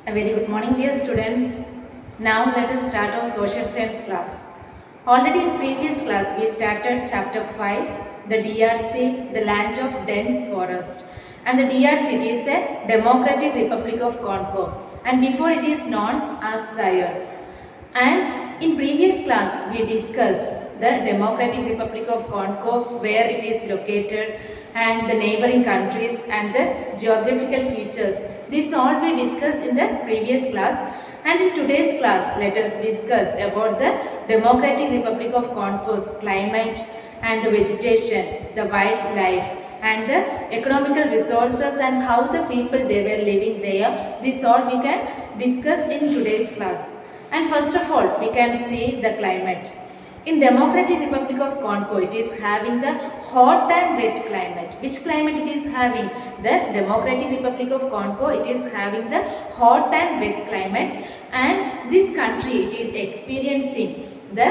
A very good morning, dear students. Now let us start our social science class. Already in previous class we started chapter 5, the DRC, the land of dense forest. And the DRC it is a Democratic Republic of Congo, and before it is known as Zaire. And in previous class we discussed the Democratic Republic of Congo, where it is located, and the neighboring countries and the geographical features. This all we discussed in the previous class, and in today's class let us discuss about the Democratic Republic of Congo's climate and the vegetation, the wildlife and the economical resources, and how the people they were living there. This all we can discuss in today's class. And first of all we can see the climate. In Democratic Republic of Congo, it is having the hot and wet climate. Which climate it is having? The Democratic Republic of Congo, it is having the hot and wet climate, and this country it is experiencing the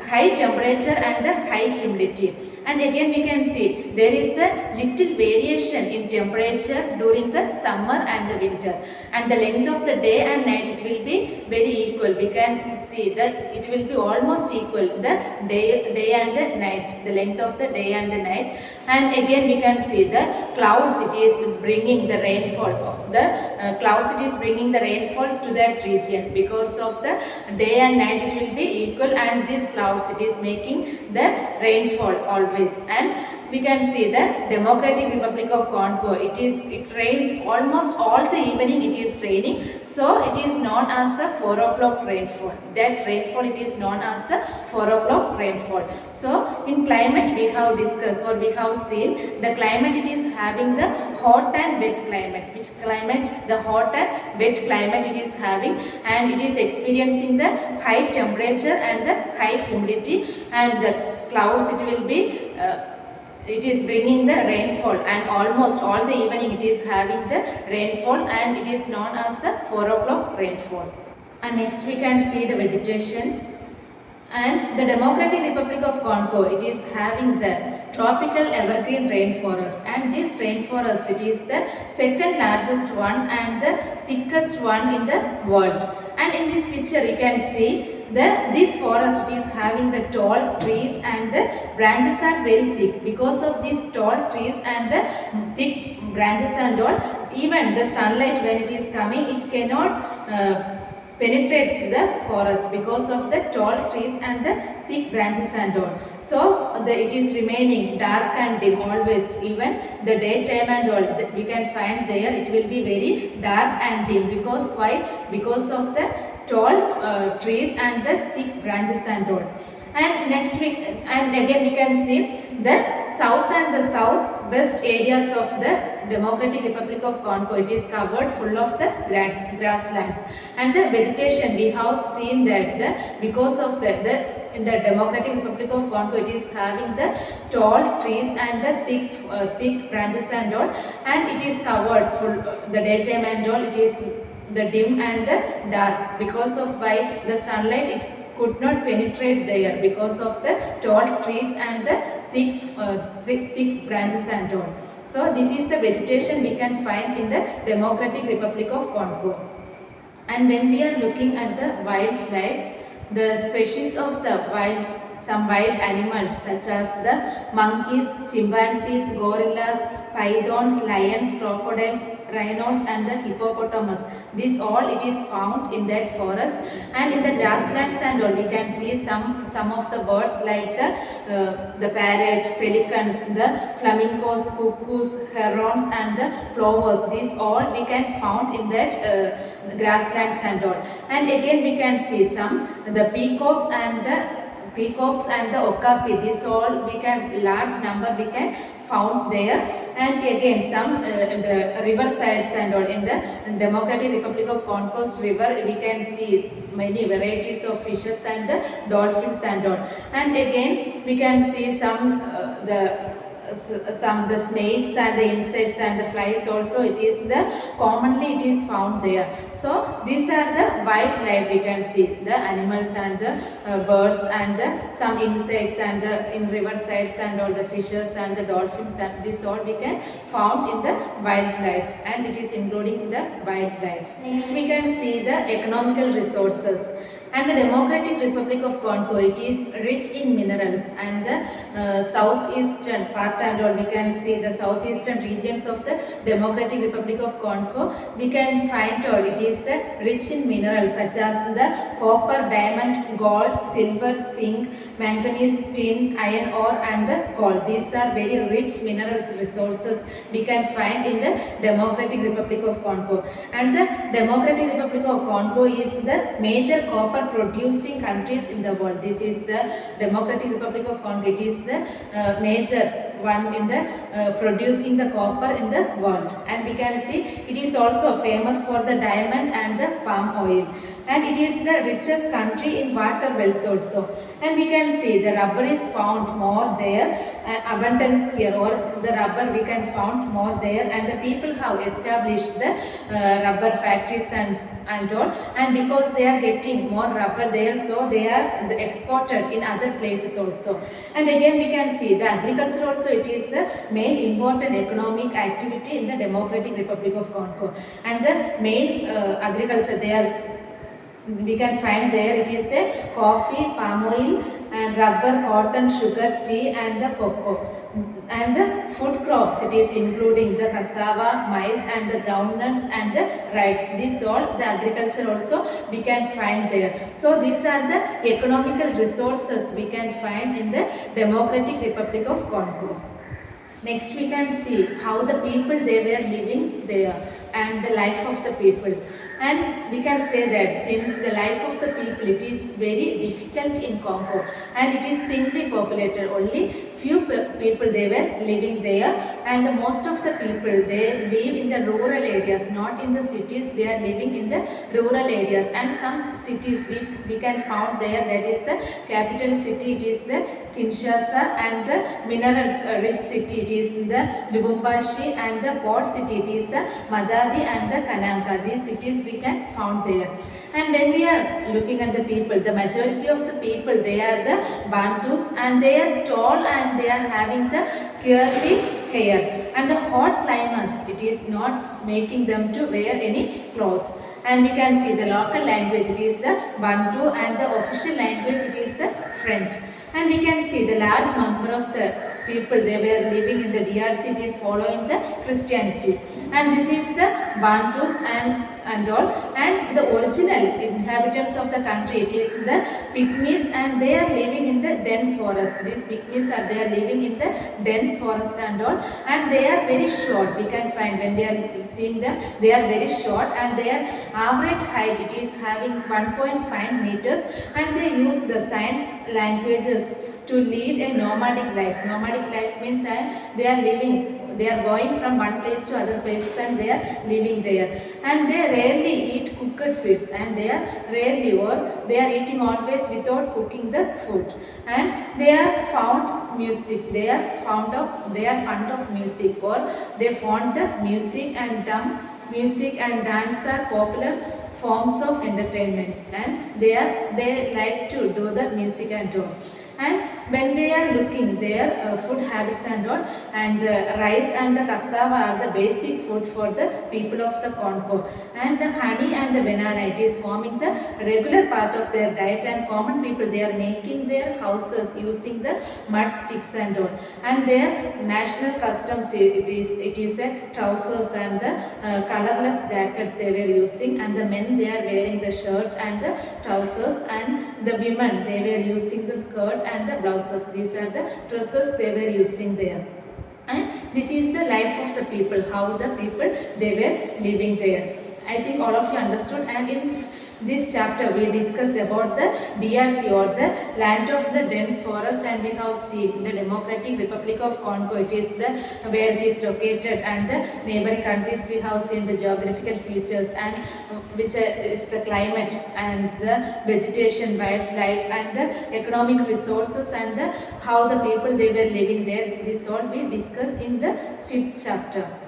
high temperature and the high humidity. And again we can see there is the little variation in temperature during the summer and the winter, and the length of the day and night it will be very equal. We can see that it will be almost equal, the day and the night, the length of the day and the night. And again we can see the clouds it is bringing the rainfall, the clouds it is bringing the rainfall to that region. Because of the day and night it will be equal, and these clouds it is making the rainfall always. And we can see the Democratic Republic of Congo, it rains almost all the evening, it is raining. So it is known as the 4 o'clock rainfall. That rainfall it is known as the 4 o'clock rainfall. So in climate we have discussed, or we have seen the climate it is having the hot and wet climate. Which climate? The hot and wet climate it is having, and it is experiencing the high temperature and the high humidity, and the clouds it will be it is bringing the rainfall, and almost all the evening it is having the rainfall, and it is known as the 4 o'clock rainfall. And next we can see the vegetation. And the Democratic Republic of Congo, it is having the tropical evergreen rainforest, and this rainforest it is the second largest one and the thickest one in the world. And in this picture you can see this forest it is having the tall trees, and the branches are very thick. Because of these tall trees and the thick branches and all, even the sunlight when it is coming, it cannot penetrate to the forest because of the tall trees and the thick branches and all. So it is remaining dark and dim always. Even the daytime and all we can find there, it will be very dark and dim. Because why? Because of the tall trees and the thick branches and all. And next week, and again we can see the south and the southwest areas of the Democratic Republic of Congo, it is covered full of the grasslands. And the vegetation we have seen that because of in the Democratic Republic of Congo, it is having the tall trees and the thick branches and all, and it is covered full the daytime and all, it is the dim and the dark. Because of why? The sunlight it could not penetrate there because of the tall trees and the thick branches and all. So this is the vegetation we can find in the Democratic Republic of Congo. And when we are looking at the wildlife, the species of the some wild animals such as the monkeys, chimpanzees, gorillas, pythons, lions, crocodiles, rhinos and the hippopotamus. This all it is found in that forest. And in the grasslands and all we can see some of the birds like the parrot, pelicans, the flamingos, cuckoos, herons and the plovers. These all we can found in that grasslands and all. And again we can see the peacocks and the okapi. This all we can large number we can found there. And again some the river sides and all. In the Democratic Republic of Congo's river we can see many varieties of fishes and the dolphins and all. And again we can see some the some the snakes and the insects and the flies also it is the commonly it is found there. So these are the wildlife. We can see the animals and the birds and the some insects and the in river sides and all the fishes and the dolphins, and this all we can found in the wildlife, and it is including in the wildlife. Next we can see the economical resources. And the Democratic Republic of Congo, it is rich in minerals, and the southeastern part and all we can see the southeastern regions of the Democratic Republic of Congo, we can find all it is the rich in minerals such as the copper, diamond, gold, silver, zinc, manganese, tin, iron ore and the coal. These are very rich minerals resources we can find in the Democratic Republic of Congo. And the Democratic Republic of Congo is the major copper producing countries in the world. This is the Democratic Republic of Congo. It is the major one in the producing the copper in the world. And we can see it is also famous for the diamond and the palm oil. And it is the richest country in water wealth also. And we can see the rubber is found more there, abundance here, or the rubber we can found more there, and the people have established the rubber factories and all, and because they are getting more rubber there, so they are exported in other places also. And again we can see the agriculture also, it is the main important economic activity in the Democratic Republic of Congo. And the main agriculture we can find there, it is a coffee, palm oil and rubber, cotton, sugar, tea and the cocoa. And the food crops, it is including the cassava, maize and the groundnuts and the rice. This all the agriculture also we can find there. So these are the economical resources we can find in the Democratic Republic of Congo. Next we can see how the people they were living there and the life of the people. And we can say that since the life of the people, it is very difficult in Congo and it is thinly populated. Only few people they were living there, and the most of the people they live in the rural areas, not in the cities. They are living in the rural areas, and some cities we can found there. That is the capital city, it is the Kinshasa, and the minerals rich city, it is the Lubumbashi, and the port city, it is the Matadi and the Kananga. These cities we can found there. And when we are looking at the people, the majority of the people they are the Bantus, and they are tall and they are having the curly hair, and the hot climates it is not making them to wear any clothes. And we can see the local language, it is the Bantu, and the official language it is the French. And we can see the large number of the people they were living in the DRC, it is following the Christianity. And this is the Bantus and all, and the original inhabitants of the country, it is the Pygmies, and they are living in the dense forest. These Pygmies are they are living in the dense forest and all, and they are very short. We can find when we are seeing them, they are very short, and their average height it is having 1.5 meters, and they use the science languages to lead a nomadic life. Nomadic life means they are living, they are going from one place to other places and they are living there. And they rarely eat cooked foods, and they are rarely, or they are eating always without cooking the food. And they are found music, they are fond of music, or they found the music and music and dance are popular forms of entertainments, and they like to do the music and all. And when we are looking their food habits and all, and rice and the cassava are the basic food for the people of the Congo, and the honey and the banana it is forming the regular part of their diet, and common people they are making their houses using the mud sticks and all. And their national customs it is a trousers and the colorless jackets they were using, and the men they are wearing the shirt and the trousers, and the women they were using the skirt and the blouses. These are the dresses they were using there. And this is the life of the people, how the people they were living there. I think all of you understood. And in This chapter we discuss about the DRC or the land of the dense forest, and we have seen the Democratic Republic of Congo. It is the where it is located, and the neighboring countries we have seen the geographical features and which is the climate and the vegetation, wildlife and the economic resources, and the how the people they were living there. This all we discuss in the 5th chapter.